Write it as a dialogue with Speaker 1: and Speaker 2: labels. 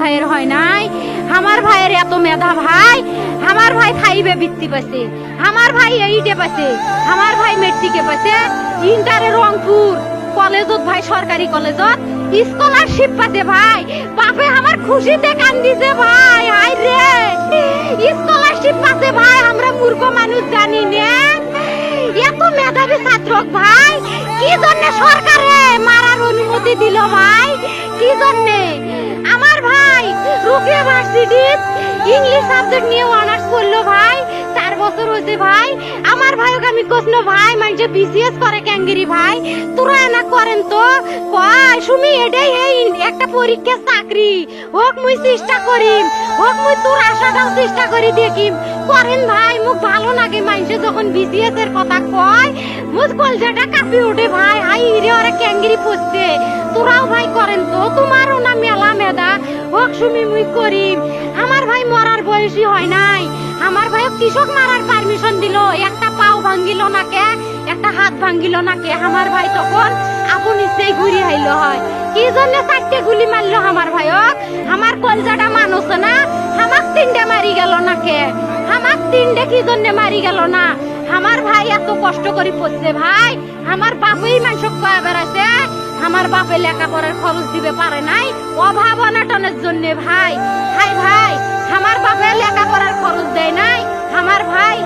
Speaker 1: ভাইয়ের হয় নাই। আমার ভাইয়ের এত মেধা ভাই, আমার ভাই 5 বৃত্তি পাইছে, আমার ভাই 8 পাইছে, আমার ভাই মেট্রিকে পাইছে, ইন্টারে রংপুর কলেজত ভাই সরকারি কলেজত স্কলারশিপ পাতে ভাই। বাপে আমার খুশিতে কান্দিছে ভাই, হাই রে স্কলারশিপ পাতে ভাই। আমরা মূর্খ মানুষ জানি না এত মেধাবী ছাত্র ভাই কি জন্য সরকারে মারার অনুমতি দিল ভাই, কি জন্য? আমার ভাই রুকিয়া ভার্সিটি ইংলিশ সাবজেক্ট নিয়ে অনার্স করলো ভাই, 4 বছর হয়েছে ভাই। আমার ভাইকে আমি কইনো ভাই মানে বিসিএস করে ক্যাঙ্গেরি ভাই, তোরা না করেন তো কয় সুমি এটাই এই একটা পরীক্ষা চাকরি হোক, মুই চেষ্টা করিম, হোক মুই তোর আশাটাও চেষ্টা করি দেখিম। করেন ভাই, মুখ ভালো লাগে মানুষে যখন বিসিএস এর কথা কয়, মুখ কলজাটা কাঁপি ওঠে ভাই। হাই রে ওরা ক্যাঙ্গেরি পড়ছে, তোরাও ভাই করেন তো, তোমারও না মেলা মেধা, হোক সুমি মুই করিম। আমার ভাই মরার বয়সী হয় নাই, আমার ভাই কৃষক মারার পারমিশন দিল, একটা পাও ভাঙ্গিল না কে, একটা হাত ভাঙ্গিল না কে। আমার ভাই তখন আপন ইচ্ছেই ঘুরি আইল হয়, কি জন্য 4টে গুলি মারলো আমার ভাইক? আমার কলজাটা মানুষ না, আমাক 3টে মারি গেল না কে? আমাক 3টে কি জন্য মারি গেল না? আমার ভাই এত কষ্ট করে পড়ছে ভাই, আমার বাপই মানুষ কয়া বেড়াইছে, আমার বাপে লেখাপড়ার খরচ দিবে পারে নাই অভাব অনাটনের জন্য ভাই। ভাই ভাই আমার বাপে লেখাপড়ার খরচ দেয় নাই, আমার ভাই